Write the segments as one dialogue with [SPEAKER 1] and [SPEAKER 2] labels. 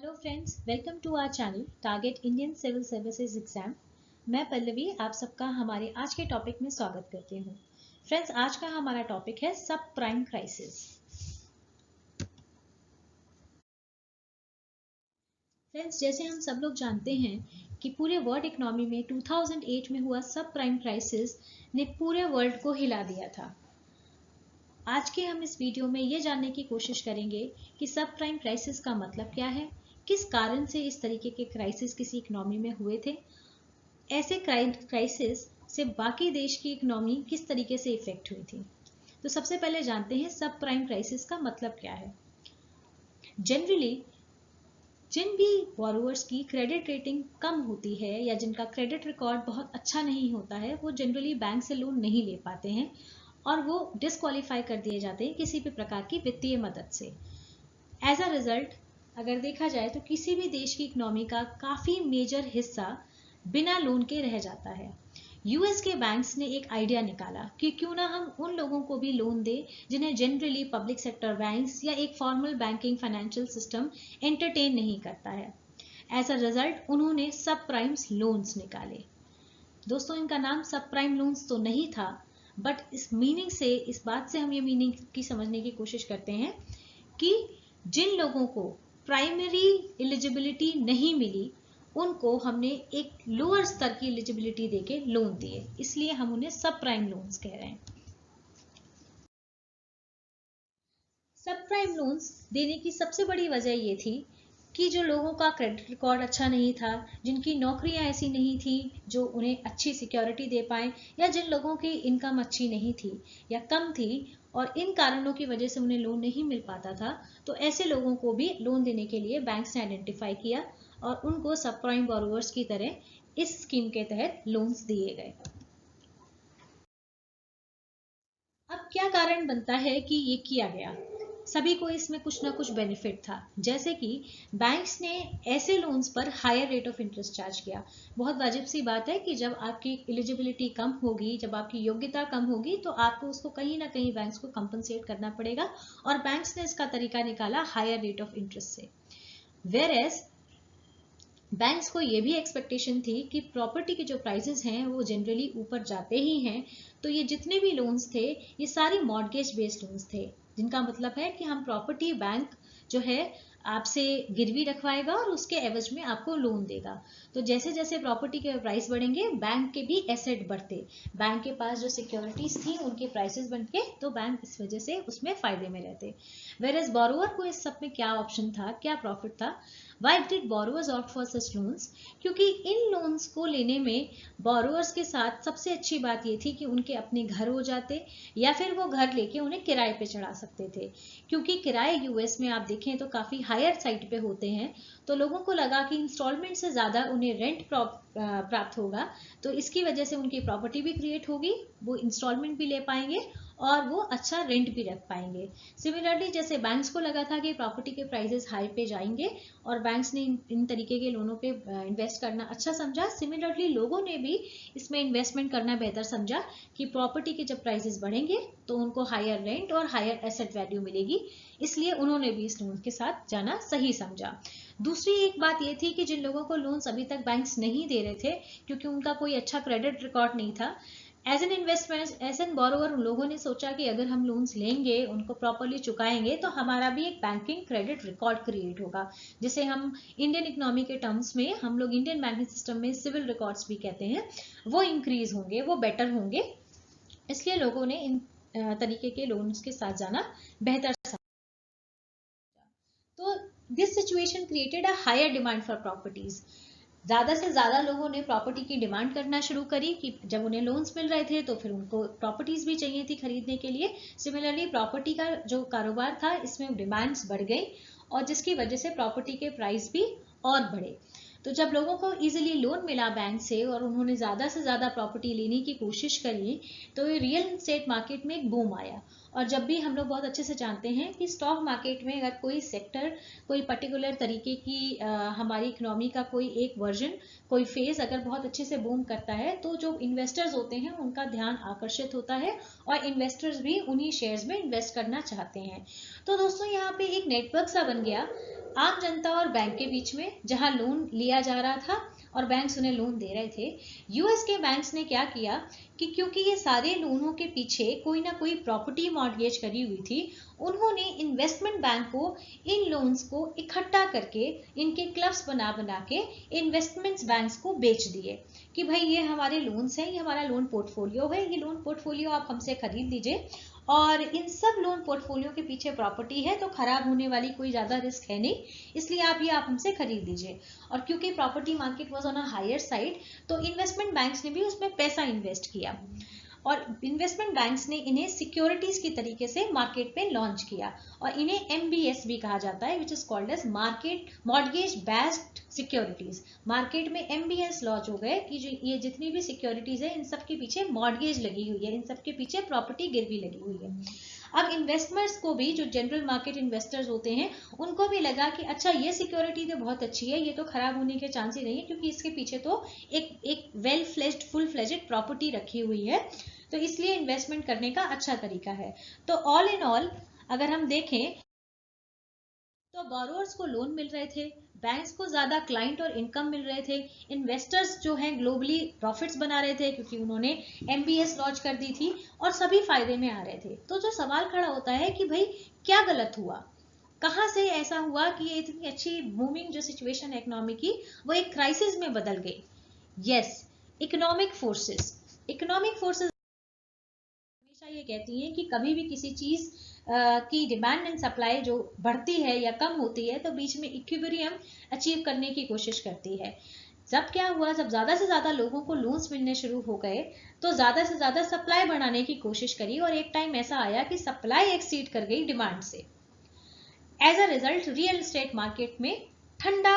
[SPEAKER 1] Hello friends, welcome to our channel target Indian civil services exam. मैं पल्लवी आप सबका हमारे आज के टॉपिक में स्वागत करती हूँ। फ्रेंड्स, आज का हमारा टॉपिक है सब प्राइम क्राइसिस। फ्रेंड्स, जैसे हम सब लोग जानते हैं कि पूरे वर्ल्ड इकोनॉमी में 2008 में हुआ सब प्राइम क्राइसिस ने पूरे वर्ल्ड को हिला दिया था। आज के हम इस वीडियो में ये जानने की कोशिश करेंगे कि सब प्राइम क्राइसिस का मतलब क्या है, किस कारण से इस तरीके के क्राइसिस किसी इकोनॉमी में हुए थे, ऐसे क्राइसिस से बाकी देश की इकोनॉमी किस तरीके से इफेक्ट हुई थी। तो सबसे पहले जानते हैं सब प्राइम क्राइसिस का मतलब क्या है। जनरली जिन भी बोरोवर्स की क्रेडिट रेटिंग कम होती है या जिनका क्रेडिट रिकॉर्ड बहुत अच्छा नहीं होता है, वो जनरली बैंक से लोन नहीं ले पाते हैं और वो डिस्क्वालीफाई कर दिए जाते हैं किसी भी प्रकार की वित्तीय मदद से। एज अ रिजल्ट अगर देखा जाए तो किसी भी देश की इकोनॉमी का काफी मेजर हिस्सा बिना लोन के रह जाता है। यूएस के बैंक्स ने एक आइडिया निकाला कि क्यों ना हम उन लोगों को भी लोन दें जिन्हें जनरली पब्लिक सेक्टर बैंक्स या एक formal banking financial system entertain नहीं करता है। एज अ रिजल्ट उन्होंने सब प्राइम्स लोन्स निकाले। दोस्तों, इनका नाम सब प्राइम लोन्स तो नहीं था, बट इस मीनिंग से, इस बात से हम ये मीनिंग की समझने की कोशिश करते हैं कि जिन लोगों को प्राइमरी एलिजिबिलिटी नहीं मिली उनको हमने एक लोअर स्तर की एलिजिबिलिटी देके लोन दिए, इसलिए हम उन्हें सब प्राइम लोन्स कह रहे हैं। सब प्राइम लोन्स देने की सबसे बड़ी वजह ये थी कि जो लोगों का क्रेडिट रिकॉर्ड अच्छा नहीं था, जिनकी नौकरियां ऐसी नहीं थी जो उन्हें अच्छी सिक्योरिटी दे पाए, या जिन लोगों की इनकम अच्छी नहीं थी या कम थी और इन कारणों की वजह से उन्हें लोन नहीं मिल पाता था, तो ऐसे लोगों को भी लोन देने के लिए बैंक्स ने आइडेंटिफाई किया और उनको सब प्राइम बोरोवर्स की तरह इस स्कीम के तहत लोन्स दिए गए। अब क्या कारण बनता है कि ये किया गया? सभी को इसमें कुछ ना कुछ बेनिफिट था, जैसे कि बैंक्स ने ऐसे लोन्स पर higher rate of interest charge किया। बहुत वाजिब सी बात है कि जब आपकी एलिजिबिलिटी कम होगी, जब आपकी योग्यता कम होगी, तो आपको उसको कहीं ना कहीं बैंक्स को कंपनसेट करना पड़ेगा और बैंक्स ने इसका तरीका निकाला हायर रेट ऑफ इंटरेस्ट से। वेयर एज बैंक्स को ये भी एक्सपेक्टेशन थी कि प्रॉपर्टी के जो प्राइसेस हैं वो जनरली ऊपर जाते ही हैं, तो ये जितने भी लोन्स थे ये सारे मॉर्गेज बेस्ड लोन्स थे, जिनका मतलब है कि हम प्रॉपर्टी बैंक जो है आपसे गिरवी रखवाएगा और उसके एवज में आपको लोन देगा। तो जैसे जैसे प्रॉपर्टी के प्राइस बढ़ेंगे बैंक के भी एसेट बढ़ते, बैंक के पास जो सिक्योरिटीज थी उनके प्राइसेस बढ़ते, तो बैंक इस वजह से उसमें फायदे में रहते। वेयर एज बोरोवर को इस सब में क्या ऑप्शन था, क्या प्रॉफिट था? Why did borrowers opt for such loans? क्योंकि इन लोन्स को लेने में बोरोवर्स के साथ सबसे अच्छी बात ये थी कि उनके अपने घर हो जाते या फिर वो घर लेके उन्हें किराए पे चढ़ा सकते थे। क्योंकि किराए यूएस में आप देखें तो काफ़ी हायर साइड पे होते हैं, तो लोगों को लगा कि इंस्टॉलमेंट से ज़्यादा उन्हें रेंट प्राप्त होगा, तो इसकी वजह से उनकी प्रॉपर्टी भी क्रिएट होगी, वो इंस्टॉलमेंट भी ले पाएंगे और वो अच्छा रेंट भी रख पाएंगे। सिमिलरली जैसे बैंक्स को लगा था कि प्रॉपर्टी के प्राइसेस हाई पे जाएंगे और बैंक्स ने इन तरीके के लोनों पे इन्वेस्ट करना अच्छा समझा, सिमिलरली लोगों ने भी इसमें इन्वेस्टमेंट करना बेहतर समझा कि प्रॉपर्टी के जब प्राइसेस बढ़ेंगे तो उनको हायर रेंट और हायर एसेट वैल्यू मिलेगी, इसलिए उन्होंने भी इस लोन के साथ जाना सही समझा। दूसरी एक बात ये थी कि जिन लोगों को लोन्स अभी तक बैंक्स नहीं दे रहे थे क्योंकि उनका कोई अच्छा क्रेडिट रिकॉर्ड नहीं था, as an investment, as an borrower, उन लोगों ने सोचा कि अगर हम लोन्स लेंगे, उनको प्रॉपरली चुकाएंगे, तो हमारा भी एक बैंकिंग क्रेडिट रिकॉर्ड क्रिएट होगा, जिसे हम इंडियन इकोनॉमी के टर्म्स में, हम लोग इंडियन बैंकिंग सिस्टम में सिविल रिकॉर्ड्स भी कहते हैं, वो इंक्रीज होंगे, वो बेटर होंगे। इसलिए लोगों ने इन तरीके के लोन्स के साथ जाना बेहतर समझा। तो this situation created a higher demand for properties. ज़्यादा से ज़्यादा लोगों ने प्रॉपर्टी की डिमांड करना शुरू करी कि जब उन्हें लोन्स मिल रहे थे तो फिर उनको प्रॉपर्टीज भी चाहिए थी खरीदने के लिए। सिमिलरली प्रॉपर्टी का जो कारोबार था इसमें डिमांड्स बढ़ गई और जिसकी वजह से प्रॉपर्टी के प्राइस भी और बढ़े। तो जब लोगों को इजीली लोन मिला बैंक से और उन्होंने ज़्यादा से ज़्यादा प्रॉपर्टी लेने की कोशिश करी, तो ये रियल एस्टेट मार्केट में एक बूम आया। और जब भी हम लोग बहुत अच्छे से जानते हैं कि स्टॉक मार्केट में अगर कोई सेक्टर, कोई पर्टिकुलर तरीके की हमारी इकोनॉमी का कोई एक वर्जन, कोई फेज अगर बहुत अच्छे से बूम करता है, तो जो इन्वेस्टर्स होते हैं उनका ध्यान आकर्षित होता है और इन्वेस्टर्स भी उन्हीं शेयर्स में इन्वेस्ट करना चाहते हैं। तो दोस्तों, यहाँ पे एक नेटवर्क सा बन गया आम जनता और बैंक के बीच में, जहां लोन लिया जा रहा था और बैंक्स उन्हें लोन दे रहे थे। यूएस के बैंक्स ने क्या किया कि क्योंकि ये सारे लोनों के पीछे कोई ना कोई प्रॉपर्टी मॉर्गेज करी हुई थी, उन्होंने इन्वेस्टमेंट बैंक को इन लोन्स को इकट्ठा करके इनके क्लब्स बना बना के इन्वेस्टमेंट्स बैंक्स को बेच दिए कि भाई ये हमारे लोन्स हैं, ये हमारा लोन पोर्टफोलियो है, ये लोन पोर्टफोलियो आप हमसे खरीद लीजिए, और इन सब लोन पोर्टफोलियो के पीछे प्रॉपर्टी है तो खराब होने वाली कोई ज्यादा रिस्क है नहीं, इसलिए आप हमसे खरीद लीजिए। और क्योंकि property market was on a higher side, तो इन्वेस्टमेंट बैंक्स ने भी उसमें पैसा इन्वेस्ट किया और इन्वेस्टमेंट बैंक्स ने इन्हें सिक्योरिटीज की तरीके से मार्केट पे लॉन्च किया और इन्हें एमबीएस भी कहा जाता है, which is called as market mortgage based securities. Market में एमबीएस लॉन्च हो गए कि जो ये जितनी भी सिक्योरिटीज है इन सब के पीछे मॉर्गेज लगी हुई है, इन सब के पीछे प्रॉपर्टी गिरवी लगी हुई है। अब इन्वेस्टर्स को भी, जो जनरल मार्केट इन्वेस्टर्स होते हैं, उनको भी लगा कि अच्छा ये सिक्योरिटी तो बहुत अच्छी है, ये तो खराब होने के चांस ही नहीं है क्योंकि इसके पीछे तो एक well fledged full fledged property रखी हुई है, तो इसलिए इन्वेस्टमेंट करने का अच्छा तरीका है। तो ऑल इन ऑल अगर हम देखें तो बोरोअर्स को लोन मिल रहे थे, बैंक्स को ज्यादा क्लाइंट और इनकम मिल रहे थे, इन्वेस्टर्स जो हैं ग्लोबली प्रॉफिट्स बना रहे थे क्योंकि उन्होंने एमबीएस लॉन्च कर दी थी और सभी फायदे में आ रहे थे। तो जो सवाल खड़ा होता है कि भाई क्या गलत हुआ, कहां से ऐसा हुआ कि ये इतनी अच्छी बूमिंग जो सिचुएशन है इकोनॉमी की वो एक क्राइसिस में बदल गई। यस, इकोनॉमिक फोर्सेस हमेशा ये कहती हैं कि कभी भी किसी चीज की डिमांड एंड सप्लाई जो बढ़ती है या कम होती है तो बीच में इक्विलिब्रियम अचीव करने की कोशिश करती है। जब क्या हुआ, जब ज्यादा से ज्यादा लोगों को लोन्स मिलने शुरू हो गए तो ज्यादा से ज्यादा सप्लाई बढ़ाने की कोशिश करी और एक टाइम ऐसा आया कि सप्लाई एक्सीड कर गई डिमांड से। As a result real estate market में ठंडा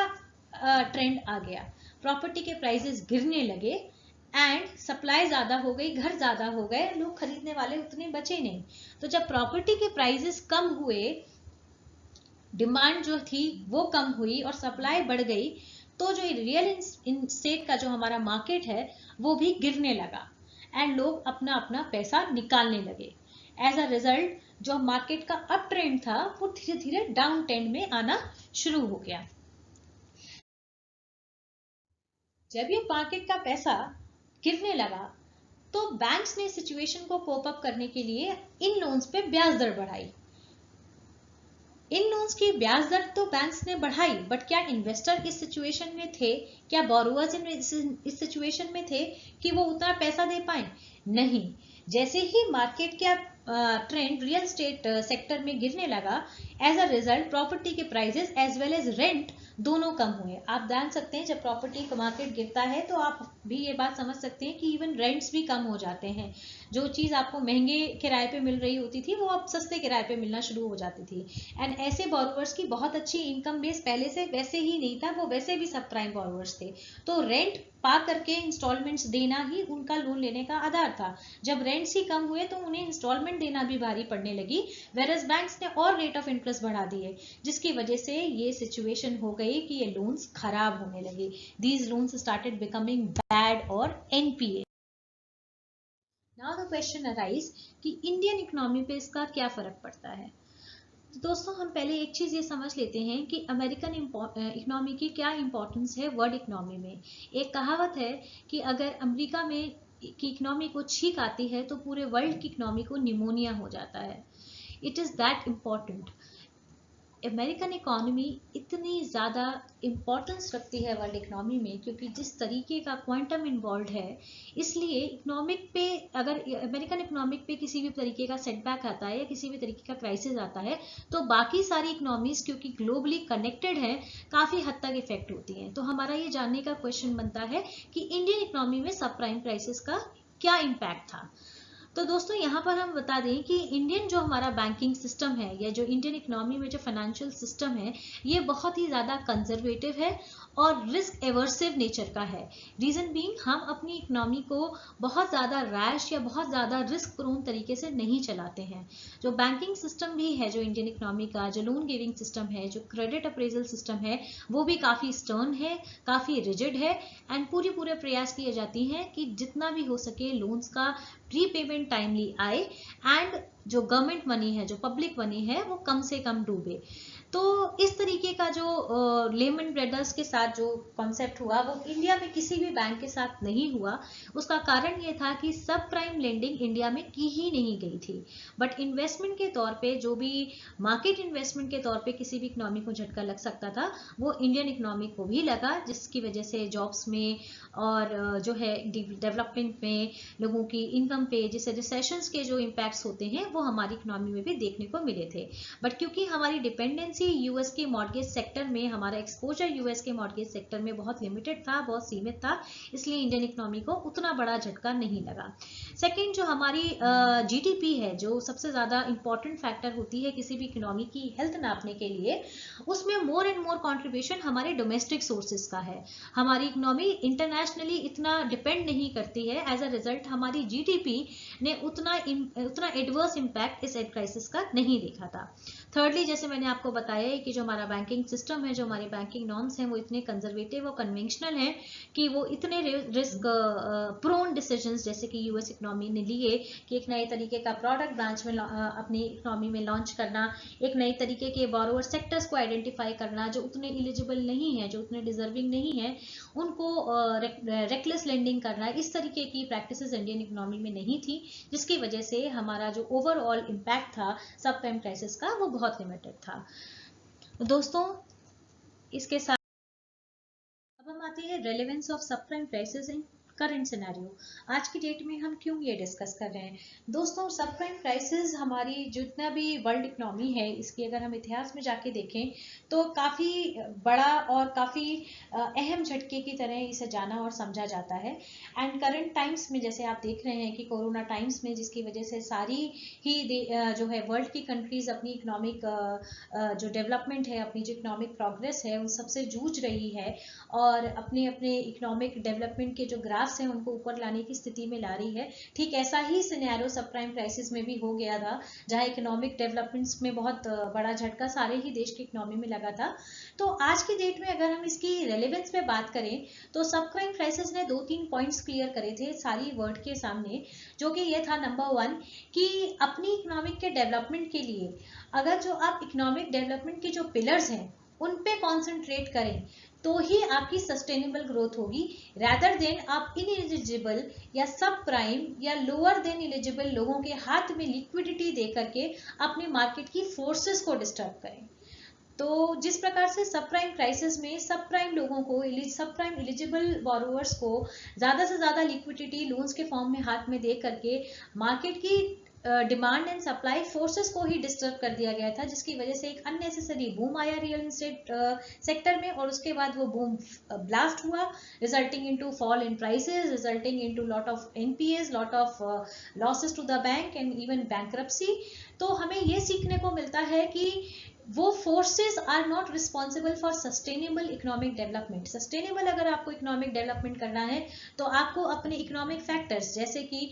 [SPEAKER 1] ट्रेंड आ गया, प्रॉपर्टी के प्राइसेस गिरने लगे एंड सप्लाई ज्यादा हो गई, घर ज्यादा हो गए, लोग खरीदने वाले उतने बचे नहीं। तो जब प्रॉपर्टी के प्राइसेस कम हुए, डिमांड जो थी वो कम हुई और सप्लाई बढ़ गई, तो जो रियल एस्टेट का जो हमारा मार्केट है वो भी गिरने लगा एंड लोग अपना अपना पैसा निकालने लगे। एज अ रिजल्ट जो मार्केट का अप ट्रेंड था वो धीरे धीरे डाउन ट्रेंड में आना शुरू हो गया। जब ये मार्केट का पैसा गिरने लगा तो बैंक्स ने सिचुएशन को कोप अप करने के लिए इन लोन्स पे ब्याज दर बढ़ाई। इन लोन्स की ब्याज दर तो बैंक्स ने बढ़ाई, बट क्या इन्वेस्टर इस सिचुएशन में थे, क्या बोरोअर्स इस सिचुएशन में थे कि वो उतना पैसा दे पाए? नहीं। जैसे ही मार्केट का ट्रेंड रियल एस्टेट सेक्टर में गिरने लगा, एज अ रिजल्ट प्रॉपर्टी के prices as well as rent दोनों कम हुए। आप जान सकते हैं जब प्रॉपर्टी का मार्केट गिरता है तो आप भी ये बात समझ सकते हैं कि इवन रेंट्स भी कम हो जाते हैं। जो चीज आपको महंगे किराए पे मिल रही होती थी वो अब सस्ते किराए पे मिलना शुरू हो जाती थी। एंड ऐसे बोरोवर्स की बहुत अच्छी इनकम बेस पहले से वैसे ही नहीं था, वो वैसे भी सब प्राइम बोरोवर्स थे, तो रेंट पा करके इंस्टॉलमेंट्स देना ही उनका लोन लेने का आधार था। जब रेंट्स ही कम हुए तो उन्हें इंस्टॉलमेंट देना भी भारी पड़ने लगी, वेरस बैंक्स ने और रेट ऑफ इंटरेस्ट बढ़ा दिए, जिसकी वजह से ये सिचुएशन हो गई कि ये लोन्स खराब होने लगे। These loans started becoming bad और NPA. Now the question arise कि इंडियन इकोनॉमी पे इसका क्या फर्क पड़ता है। तो दोस्तों हम पहले एक चीज ये समझ लेते हैं कि अमेरिकन इकोनॉमी की क्या इंपॉर्टेंस है वर्ल्ड इकोनॉमी में। एक कहावत है कि अगर अमेरिका में की इकोनॉमी को छींक आती है तो पूरे वर्ल्ड की इकोनॉमी को निमोनिया हो जाता है। It is that important. American economy इतनी ज़्यादा इम्पोर्टेंस रखती है वर्ल्ड इकोनॉमी में क्योंकि जिस तरीके का क्वांटम इन्वॉल्व है, इसलिए इकोनॉमिक पे अगर अमेरिकन इकोनॉमिक पे किसी भी तरीके का सेटबैक आता है या किसी भी तरीके का क्राइसिस आता है तो बाकी सारी इकोनॉमीज क्योंकि ग्लोबली कनेक्टेड है काफ़ी हद तक इफेक्ट होती हैं। तो हमारा ये जानने का क्वेश्चन बनता है कि इंडियन इकोनॉमी में सब प्राइम क्राइसिस का क्या इम्पैक्ट था। तो दोस्तों यहाँ पर हम बता दें कि इंडियन जो हमारा बैंकिंग सिस्टम है या जो इंडियन इकोनॉमी में जो फाइनेंशियल सिस्टम है ये बहुत ही ज़्यादा कंजर्वेटिव है और रिस्क एवर्सिव नेचर का है। रीजन बीइंग हम अपनी इकोनॉमी को बहुत ज़्यादा रैश या बहुत ज़्यादा रिस्क प्रोन तरीके से नहीं चलाते हैं। जो बैंकिंग सिस्टम भी है जो इंडियन इकोनॉमी का, जो लोन गिविंग सिस्टम है, जो क्रेडिट अप्रेजल सिस्टम है, वो भी काफ़ी स्टर्न है, काफ़ी रिजिड है एंड पूरे प्रयास किए जाती हैं कि जितना भी हो सके लोन्स का प्रीपेमेंट टाइमली आए एंड जो गवर्नमेंट मनी है, जो पब्लिक मनी है वो कम से कम डूबे। तो इस तरीके का जो लेमन ब्रदर्स के साथ जो कॉन्सेप्ट हुआ वो इंडिया में किसी भी बैंक के साथ नहीं हुआ। उसका कारण ये था कि सब प्राइम लेंडिंग इंडिया में की ही नहीं गई थी, बट इन्वेस्टमेंट के तौर पे जो भी मार्केट इन्वेस्टमेंट के तौर पे किसी भी इकोनॉमी को झटका लग सकता था वो इंडियन इकोनॉमी को भी लगा, जिसकी वजह से जॉब्स में और जो है डेवलपमेंट में लोगों की इनकम पे जिससे रिसेशंस के जो इम्पैक्ट्स होते हैं वो हमारी इकोनॉमी में भी देखने को मिले थे। बट क्योंकि हमारी डिपेंडेंसी यूएस के मॉर्गेज सेक्टर में, हमारा एक्सपोजर यूएस के मॉर्गेज सेक्टर में बहुत लिमिटेड था, बहुत सीमित था, इसलिए इंडियन इकोनॉमी को उतना बड़ा झटका नहीं लगा। सेकेंड, जो हमारी जीडीपी है, जो सबसे ज्यादा इंपॉर्टेंट फैक्टर होती है किसी भी इकोनॉमी की हेल्थ नापने के लिए, उसमें मोर एंड मोर कंट्रीब्यूशन हमारे डोमेस्टिक सोर्सेज का है। हमारी इकोनॉमी इंटरनेशनली इतना डिपेंड नहीं करती है, एज अ रिजल्ट हमारी जीडीपी ने उतना एडवर्स इम्पैक्ट इस क्राइसिस का नहीं देखा था। थर्डली, जैसे मैंने आपको बताया है कि जो हमारा बैंकिंग सिस्टम है, जो हमारे बैंकिंग नॉर्म्स हैं, वो इतने कंजर्वेटिव और कन्वेंशनल हैं कि वो इतने रिस्क प्रोन डिसीजंस जैसे कि यूएस इकोनॉमी ने लिए कि एक नए तरीके का प्रोडक्ट ब्रांच में अपनी इकोनॉमी में लॉन्च करना, एक नए तरीके के बोरोवर सेक्टर्स को आइडेंटिफाई करना जो उतने एलिजिबल नहीं है, जो उतने डिजर्विंग नहीं है, उनको रेकलेस लेंडिंग करना, इस तरीके की प्रैक्टिसेस इंडियन इकोनॉमी में नहीं थी, जिसकी वजह से हमारा जो ओवरऑल इम्पैक्ट था सब प्राइम क्राइसिस का वो बहुत लिमिटेड था। दोस्तों, इसके साथ अब हम आते हैं रेलेवेंस ऑफ सब prime crisis in current scenario. आज की डेट में हम क्यों ये डिस्कस कर रहे हैं दोस्तों? सब प्राइम क्राइसिस हमारी जितना भी वर्ल्ड इकोनॉमी है, इसकी अगर हम इतिहास में जाके देखें तो काफ़ी बड़ा और काफ़ी अहम झटके की तरह इसे जाना और समझा जाता है। एंड करंट टाइम्स में जैसे आप देख रहे हैं कि कोरोना टाइम्स में, जिसकी वजह से सारी ही जो है वर्ल्ड की कंट्रीज अपनी इकोनॉमिक जो डेवलपमेंट है, अपनी जो इकोनॉमिक प्रोग्रेस है, उन सबसे जूझ रही है और अपने अपने इकोनॉमिक डेवलपमेंट के जो ग्राफ्स हैं उनको ऊपर लाने की स्थिति में ला रही है। ठीक ऐसा ही सिनेरियो सब प्राइम क्राइसिस में भी हो गया था, जहां इकोनॉमिक डेवलपमेंट्स में बहुत बड़ा झटका सारे ही देश की इकोनॉमी में लगा था। तो आज की डेट में अगर हम इसकी रेलेवेंस पे बात करें तो सब प्राइम क्राइसिस ने 2-3 पॉइंट्स क्लियर करे थे सारी वर्ल्ड के सामने, जो कि ये था नंबर 1 कि अपनी इकोनॉमिक के डेवलपमेंट के लिए अगर जो आप इकोनॉमिक डेवलपमेंट के जो पिलर्स हैं उन पे कॉन्सेंट्रेट करें तो ही आपकी सस्टेनेबल ग्रोथ होगी, रैदर देन आप इनएलिजिबल या सब प्राइम या लोअर देन एलिजिबल लोगों के हाथ में लिक्विडिटी दे करके अपने मार्केट की फोर्सेस को डिस्टर्ब करें। तो जिस प्रकार से सब प्राइम क्राइसिस में सब प्राइम लोगों को, सब प्राइम एलिजिबल बोरोवर्स को ज्यादा से ज्यादा लिक्विडिटी लोन्स के फॉर्म में हाथ में दे करके मार्केट की डिमांड एंड सप्लाई फोर्सेस को ही डिस्टर्ब कर दिया गया था, जिसकी वजह से एक अननेसेसरी बूम आया रियल एस्टेट सेक्टर में, और उसके बाद वो बूम ब्लास्ट हुआ, resulting into fall in prices, resulting into lot of NPS, lot of losses to the bank and even bankruptcy. तो हमें ये सीखने को मिलता है कि वो forces are not responsible for sustainable economic development. Sustainable अगर आपको इकोनॉमिक डेवलपमेंट करना है तो आपको अपने इकोनॉमिक फैक्टर्स जैसे कि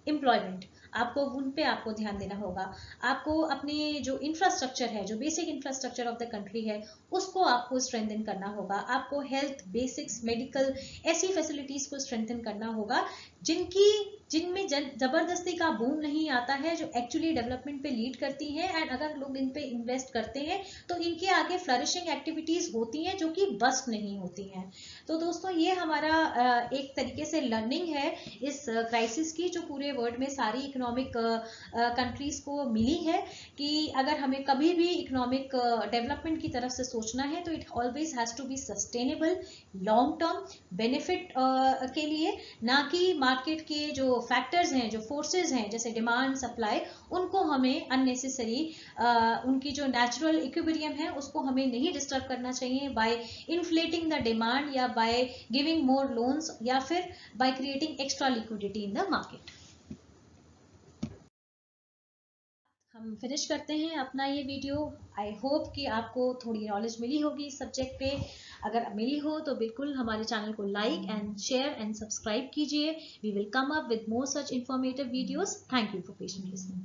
[SPEAKER 1] एम्प्लॉयमेंट, आपको उन पे आपको ध्यान देना होगा। आपको अपने जो इंफ्रास्ट्रक्चर है, जो basic infrastructure of the country है, उसको आपको स्ट्रेंथन करना होगा। आपको हेल्थ, बेसिक्स, मेडिकल, ऐसी फैसिलिटीज को स्ट्रेंथन करना होगा जिनमें जबरदस्ती का बूम नहीं आता है, जो एक्चुअली डेवलपमेंट पे लीड करती हैं, एंड अगर लोग इन पे इन्वेस्ट करते हैं तो इनके आगे फ्लरिशिंग एक्टिविटीज होती हैं जो कि बस्ट नहीं होती हैं। तो दोस्तों, ये हमारा एक तरीके से लर्निंग है इस क्राइसिस की, जो पूरे वर्ल्ड में सारी इकोनॉमिक कंट्रीज को मिली है कि अगर हमें कभी भी इकोनॉमिक डेवलपमेंट की तरफ से सोचना है तो it always has to be sustainable, long term benefit के लिए, ना कि मार्केट के जो फैक्टर्स हैं, जो फोर्सेस हैं जैसे डिमांड, सप्लाई, उनको हमें अननेसेसरी उनकी जो नेचुरल इक्विलिब्रियम है उसको हमें नहीं डिस्टर्ब करना चाहिए बाय इन्फ्लेटिंग द डिमांड या बाय गिविंग मोर लोन्स या फिर by creating extra liquidity in the market. हम फिनिश करते हैं अपना ये वीडियो। आई होप कि आपको थोड़ी नॉलेज मिली होगी इस सब्जेक्ट पे। अगर मिली हो तो बिल्कुल हमारे चैनल को like and share and subscribe कीजिए। We will come up with more such informative videos. Thank you for patient listening.